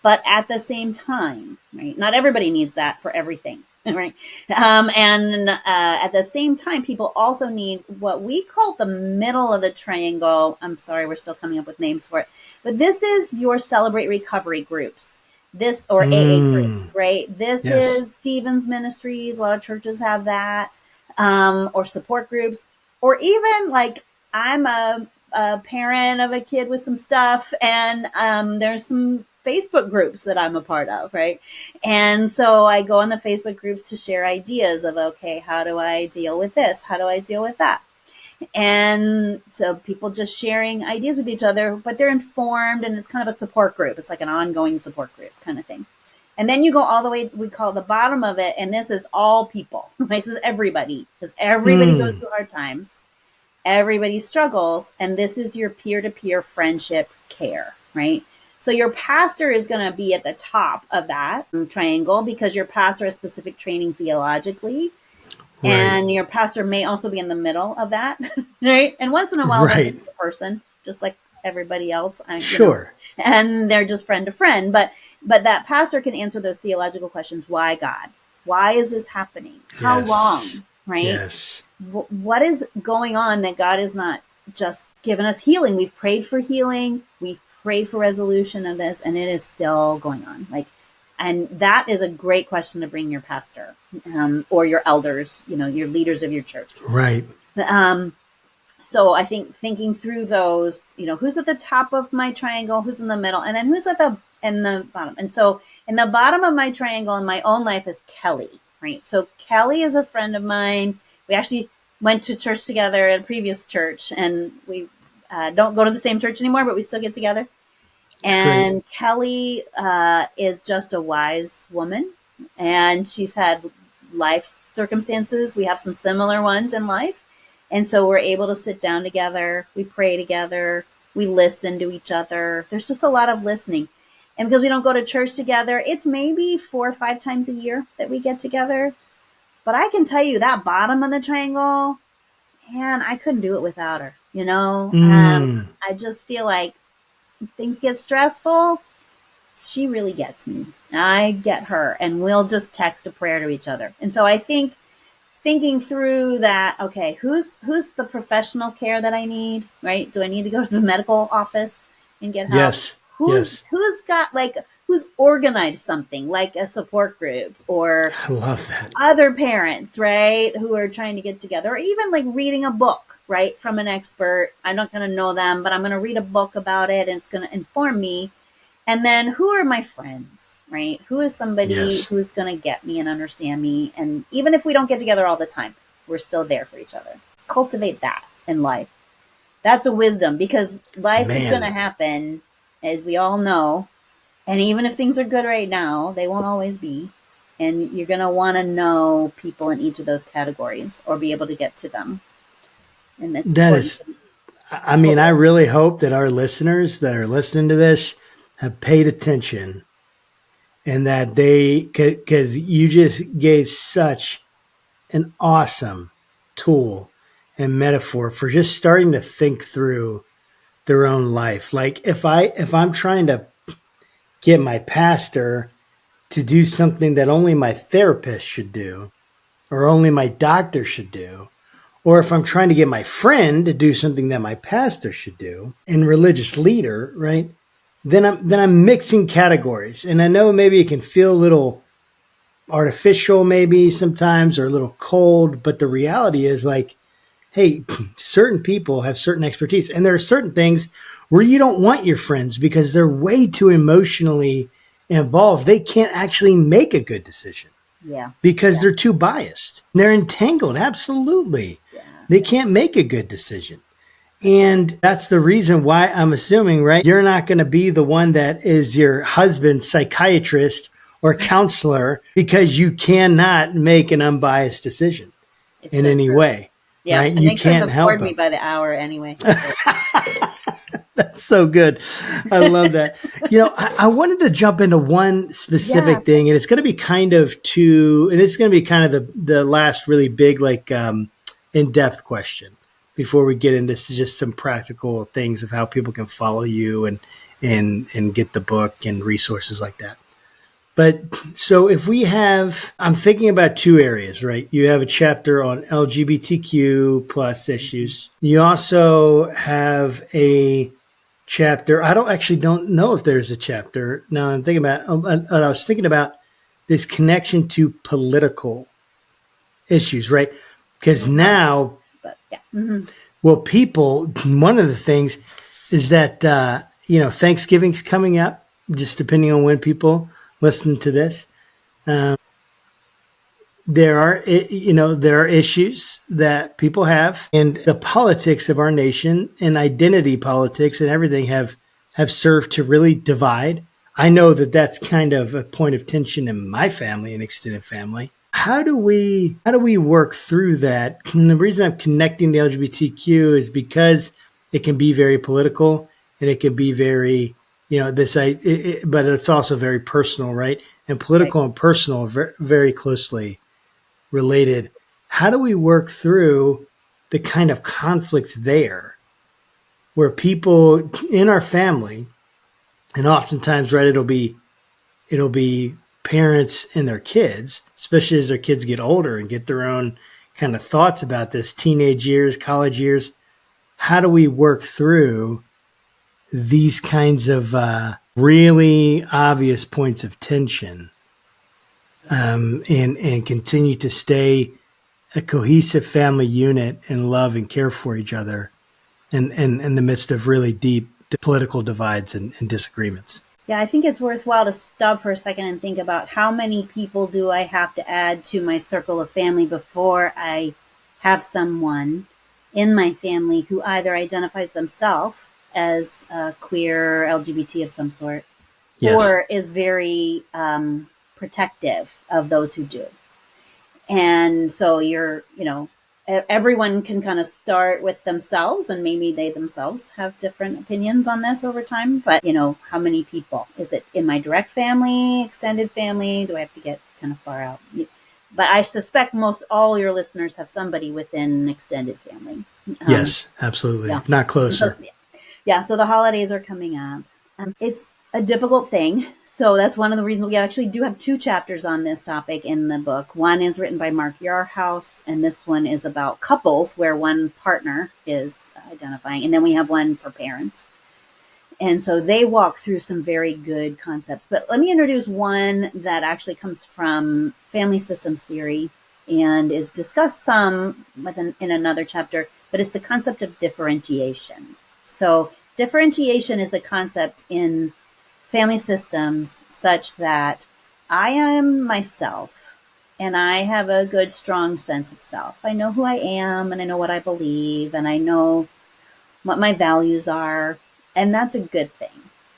But at the same time, right, not everybody needs that for everything, right? And at the same time, people also need what we call the middle of the triangle. I'm sorry, we're still coming up with names for it. But this is your Celebrate Recovery groups, this or AA groups, right? This is Stephen's Ministries. A lot of churches have that, or support groups, or even like I'm a parent of a kid with some stuff, and there's some Facebook groups that I'm a part of, right? And so I go on the Facebook groups to share ideas of, okay, how do I deal with this? How do I deal with that? And so people just sharing ideas with each other, but they're informed, and it's kind of a support group. It's like an ongoing support group kind of thing. And then you go all the way, we call the bottom of it, and this is all people. This is everybody, because everybody goes through hard times. Everybody struggles, and this is your peer-to-peer friendship care, right? So your pastor is going to be at the top of that triangle because your pastor has specific training theologically. Right. And your pastor may also be in the middle of that, right? And once in a while, there's a person, just like everybody else. Sure. And they're just friend to friend. But that pastor can answer those theological questions. Why God? Why is this happening? How long? Right? Yes. What is going on that God is not just giving us healing? We've prayed for healing. We've prayed for resolution of this, and it is still going on. And that is a great question to bring your pastor, or your elders, your leaders of your church. Right. So I think thinking through those, who's at the top of my triangle, who's in the middle, and then who's in the bottom. And so in the bottom of my triangle in my own life is Kelly, right? So Kelly is a friend of mine. We actually went to church together at a previous church, and we don't go to the same church anymore, but we still get together. And Kelly is just a wise woman, and she's had life circumstances. We have some similar ones in life. And so we're able to sit down together. We pray together. We listen to each other. There's just a lot of listening. And because we don't go to church together, it's maybe 4 or 5 times a year that we get together. But I can tell you that bottom of the triangle, man, I couldn't do it without her. I just feel like things get stressful. She really gets me. I get her, and we'll just text a prayer to each other. And so I think thinking through that, okay, who's the professional care that I need, right? Do I need to go to the medical office and get help? Yes. Who's organized something like a support group, or I love that. Other parents, right, who are trying to get together, or even like reading a book, right, from an expert. I'm not going to know them, but I'm going to read a book about it, and it's going to inform me. And then who are my friends, right? Who is somebody who's going to get me and understand me? And even if we don't get together all the time, we're still there for each other. Cultivate that in life. That's a wisdom, because life is going to happen, as we all know. And even if things are good right now, they won't always be. And you're going to want to know people in each of those categories, or be able to get to them. And I really hope that our listeners that are listening to this have paid attention, and that because you just gave such an awesome tool and metaphor for just starting to think through their own life. Like if I'm trying to get my pastor to do something that only my therapist should do, or only my doctor should do, or if I'm trying to get my friend to do something that my pastor should do, and religious leader, right? Then I'm mixing categories. And I know maybe it can feel a little artificial maybe sometimes, or a little cold, but the reality is, like, hey, certain people have certain expertise, and there are certain things where you don't want your friends because they're way too emotionally involved. They can't actually make a good decision. Yeah. Because they're too biased. They're entangled. Absolutely. Yeah. They can't make a good decision. And that's the reason why I'm assuming, right, you're not going to be the one that is your husband's psychiatrist or counselor, because you cannot make an unbiased decision in any way. Yeah. Right? And you can't help me by the hour anyway. That's so good. I love that. I wanted to jump into one Yeah. specific thing, and it's going to be kind of and it's going to be kind of the last really big, like, in depth question before we get into just some practical things of how people can follow you and get the book and resources like that. But so if I'm thinking about two areas, right? You have a chapter on LGBTQ plus issues. You also have a chapter. Don't know if there's a chapter. Now I'm thinking about. I was thinking about this connection to political issues, right? Because now, But yeah. Mm-hmm. well, people. One of the things is that Thanksgiving's coming up. Just depending on when people listen to this, there are issues that people have, and the politics of our nation and identity politics and everything have served to really divide. I know that that's kind of a point of tension in my family and extended family. How do we work through that? And the reason I'm connecting the LGBTQ is because it can be very political, and it can be very, but it's also very personal, right? And Right. political and personal are very, very closely related. How do we work through the kind of conflict there where people in our family, and oftentimes, right, it'll be parents and their kids, especially as their kids get older and get their own kind of thoughts about this, teenage years, college years. How do we work through these kinds of really obvious points of tension, and continue to stay a cohesive family unit and love and care for each other in the midst of really deep political divides and disagreements? Yeah, I think it's worthwhile to stop for a second and think about how many people do I have to add to my circle of family before I have someone in my family who either identifies themselves as queer, LGBT of some sort, Yes. or is very protective of those who do. And so everyone can kind of start with themselves, and maybe they themselves have different opinions on this over time. But, how many people? Is it in my direct family, extended family? Do I have to get kind of far out? But I suspect most all your listeners have somebody within extended family. Yes, absolutely. Yeah. If not So, closer. yeah, so the holidays are coming up. It's a difficult thing. So that's one of the reasons we actually do have two chapters on this topic in the book. One is written by Mark Yarhouse, and this one is about couples where one partner is identifying. And then we have one for parents. And so they walk through some very good concepts. But let me introduce one that actually comes from family systems theory and is discussed some in another chapter, but it's the concept of differentiation. So differentiation is the concept in family systems such that I am myself and I have a good, strong sense of self. I know who I am and I know what I believe and I know what my values are. And that's a good thing.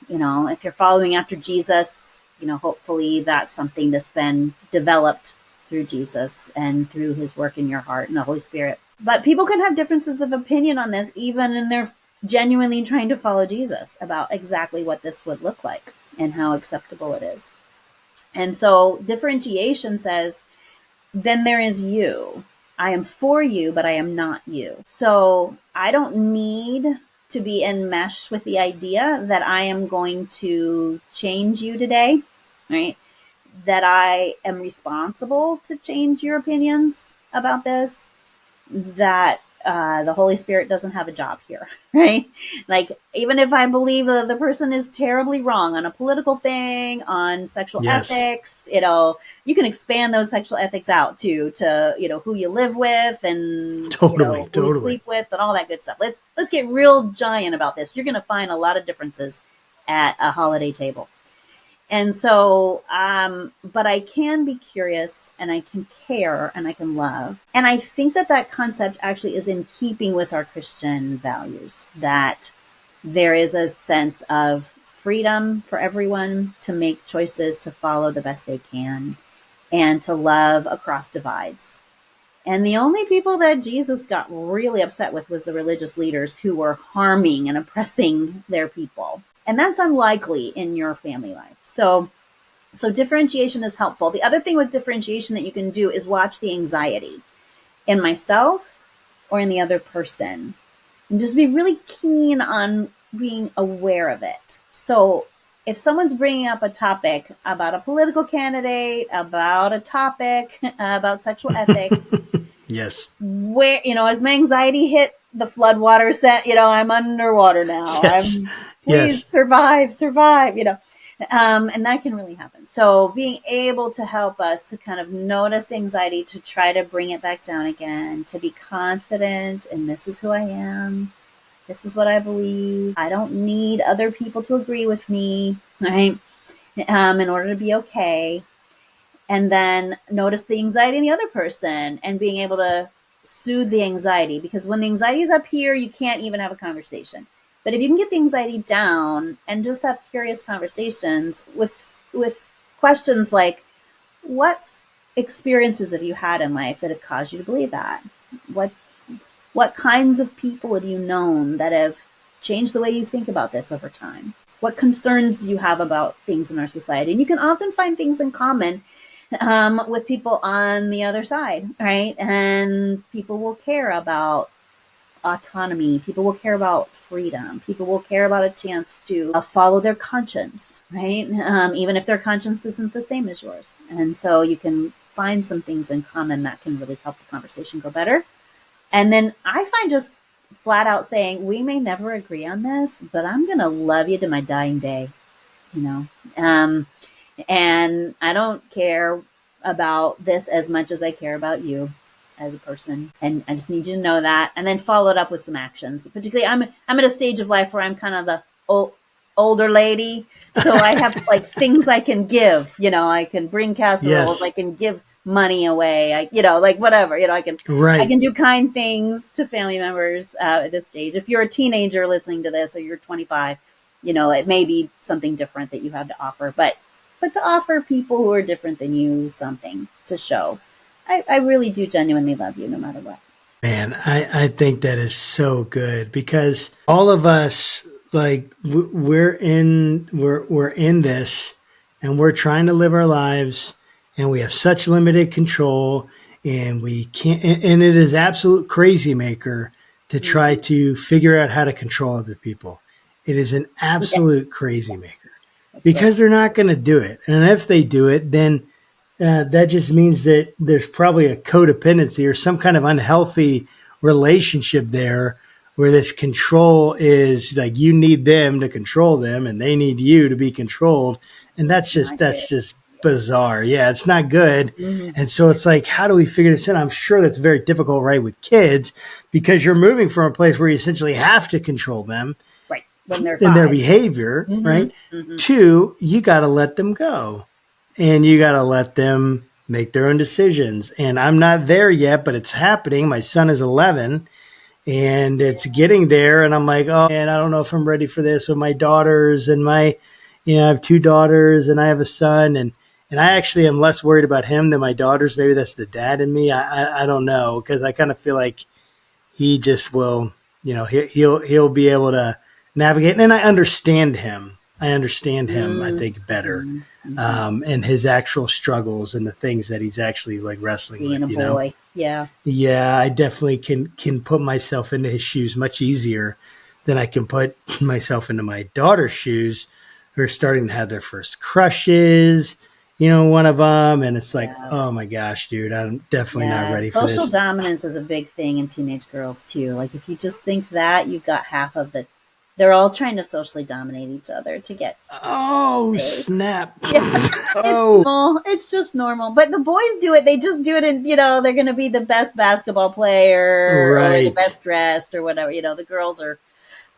If you're following after Jesus, hopefully that's something that's been developed through Jesus and through his work in your heart and the Holy Spirit. But people can have differences of opinion on this, even in their genuinely trying to follow Jesus about exactly what this would look like and how acceptable it is. And so differentiation says, then there is you. I am for you, but I am not you. So I don't need to be enmeshed with the idea that I am going to change you today, right? That I am responsible to change your opinions about this, that the Holy Spirit doesn't have a job here, right? Like, even if I believe that the person is terribly wrong on a political thing, on sexual Yes. ethics, you can expand those sexual ethics out to who you live with and Totally. who you Totally. sleep with and all that good stuff. Let's get real giant about this. You're going to find a lot of differences at a holiday table. And so, but I can be curious and I can care and I can love. And I think that concept actually is in keeping with our Christian values, that there is a sense of freedom for everyone to make choices, to follow the best they can, and to love across divides. And the only people that Jesus got really upset with was the religious leaders who were harming and oppressing their people. And that's unlikely in your family life. So differentiation is helpful. The other thing with differentiation that you can do is watch the anxiety in myself or in the other person. And just be really keen on being aware of it. So if someone's bringing up a topic about a political candidate, about a topic about sexual ethics, yes, where, as my anxiety hit the floodwater set, I'm underwater now. yes, Please survive, and that can really happen. So being able to help us to kind of notice the anxiety, to try to bring it back down again, to be confident, and this is who I am. This is what I believe. I don't need other people to agree with me, right? In order to be okay. And then notice the anxiety in the other person and being able to soothe the anxiety. Because when the anxiety is up here, you can't even have a conversation. But if you can get the anxiety down and just have curious conversations with questions like, what experiences have you had in life that have caused you to believe that? What kinds of people have you known that have changed the way you think about this over time? What concerns do you have about things in our society? And you can often find things in common with people on the other side, right? And people will care about autonomy. People will care about freedom. People will care about a chance to follow their conscience, right? Even if their conscience isn't the same as yours. And so you can find some things in common that can really help the conversation go better. And then I find just flat out saying, we may never agree on this, but I'm going to love you to my dying day, and I don't care about this as much as I care about you as a person. And I just need you to know that. And then follow it up with some actions. Particularly, I'm at a stage of life where I'm kind of the older lady. So I have like things I can give, I can bring casseroles, yes. I can give money away. Whatever, I can do kind things to family members at this stage. If you're a teenager listening to this, or you're 25, it may be something different that you have to offer, but to offer people who are different than you something to show, I really do genuinely love you no matter what. Man, I think that is so good, because all of us, like, we're in this, and we're trying to live our lives, and we have such limited control, and we can't, and it is absolute crazy maker to try to figure out how to control other people. It is an absolute crazy maker, because they're not going to do it. And if they do it, then that just means that there's probably a codependency or some kind of unhealthy relationship there, where this control is like, you need them to control them and they need you to be controlled. And that's just bizarre. Yeah, it's not good. Mm-hmm. And so it's like, how do we figure this in? I'm sure that's very difficult, right, with kids, because you're moving from a place where you essentially have to control them. Right. When they're in their behavior, mm-hmm. right? Mm-hmm. 2, you got to let them go. And you got to let them make their own decisions. And I'm not there yet, but it's happening. My son is 11, and it's getting there. And I'm like, oh, man, I don't know if I'm ready for this with my daughters. And I have 2 daughters, and I have a son. And I actually am less worried about him than my daughters. Maybe that's the dad in me. I don't know, because I kind of feel like he just will, he'll be able to navigate. And I understand him. I think, better. And his actual struggles and the things that he's actually like wrestling being with. Being a boy. Yeah. Yeah, I definitely can put myself into his shoes much easier than I can put myself into my daughter's shoes, who are starting to have their first crushes, one of them. And it's like, oh my gosh, dude, I'm definitely not ready for this. Social dominance is a big thing in teenage girls too. Like, if you just think that, you've got half of they're all trying to socially dominate each other to get. Oh, safe. Snap. Yeah. It's just normal. But the boys do it. They just do it, and, they're going to be the best basketball player, right, or the best dressed or whatever. The girls are,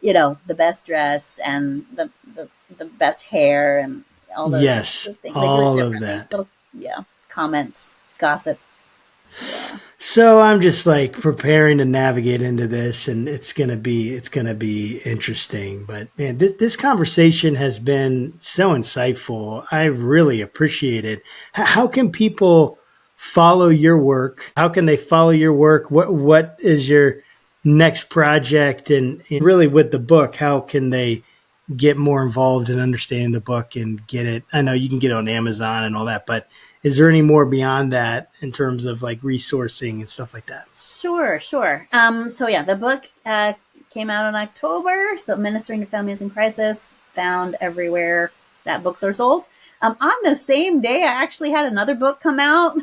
the best dressed and the best hair and all those things. All of that. Little, comments, gossip. Yeah. So I'm just like preparing to navigate into this, and it's gonna be interesting. But man, this conversation has been so insightful. I really appreciate it. How can people follow your work? How can they follow your work? What is your next project? And really with the book, how can they get more involved in understanding the book and get it? I know you can get it on Amazon and all that, but is there any more beyond that in terms of like resourcing and stuff like that? Sure. So yeah, the book came out in October. So Ministering to Families in Crisis, found everywhere that books are sold. On the same day, I actually had another book come out.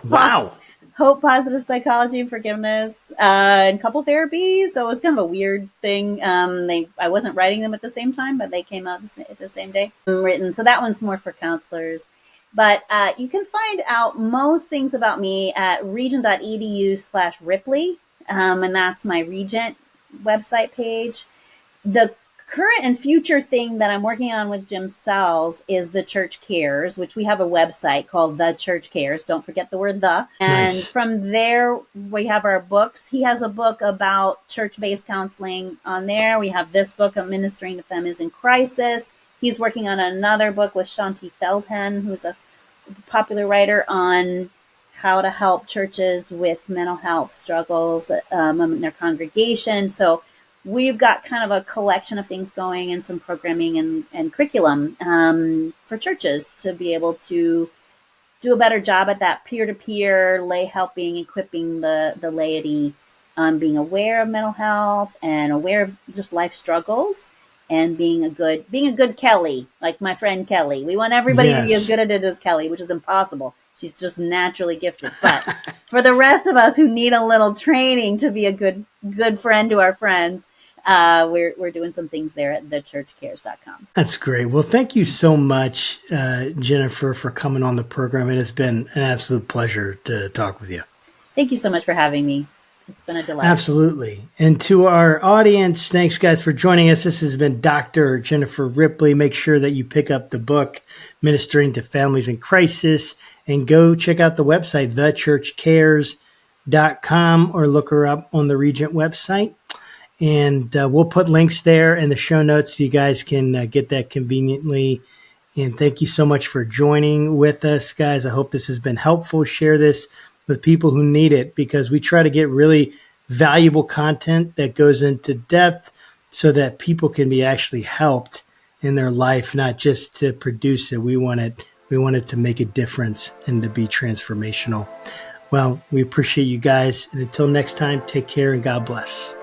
Wow. Hope, Positive Psychology, and Forgiveness, and Couple Therapy. So it was kind of a weird thing. I wasn't writing them at the same time, but they came out at the same day. Written. So that one's more for counselors. But you can find out most things about me at regent.edu/Ripley. And that's my Regent website page. The current and future thing that I'm working on with Jim Sells is The Church Cares, which we have a website called The Church Cares. Don't forget the word the. And Nice. From there, we have our books. He has a book about church-based counseling on there. We have this book of Ministering to Families in Crisis. He's working on another book with Shanti Feldhen, who's a popular writer, on how to help churches with mental health struggles in their congregation. So we've got kind of a collection of things going, and some programming and curriculum for churches to be able to do a better job at that peer-to-peer lay helping, equipping the laity on being aware of mental health and aware of just life struggles, and being a good Kelly, like my friend Kelly. We want everybody to be as good at it as Kelly, which is impossible. She's just naturally gifted. But for the rest of us who need a little training to be a good friend to our friends, we're doing some things there at thechurchcares.com. That's great. Well, thank you so much, Jennifer, for coming on the program. It has been an absolute pleasure to talk with you. Thank you so much for having me. It's been a delight. Absolutely. And to our audience, thanks, guys, for joining us. This has been Dr. Jennifer Ripley. Make sure that you pick up the book, Ministering to Families in Crisis, and go check out the website, thechurchcares.com, or look her up on the Regent website. And we'll put links there in the show notes so you guys can get that conveniently. And thank you so much for joining with us, guys. I hope this has been helpful. Share this with people who need it, because we try to get really valuable content that goes into depth so that people can be actually helped in their life, not just to produce it. We want it to make a difference and to be transformational. Well, we appreciate you guys. And until next time, take care and God bless.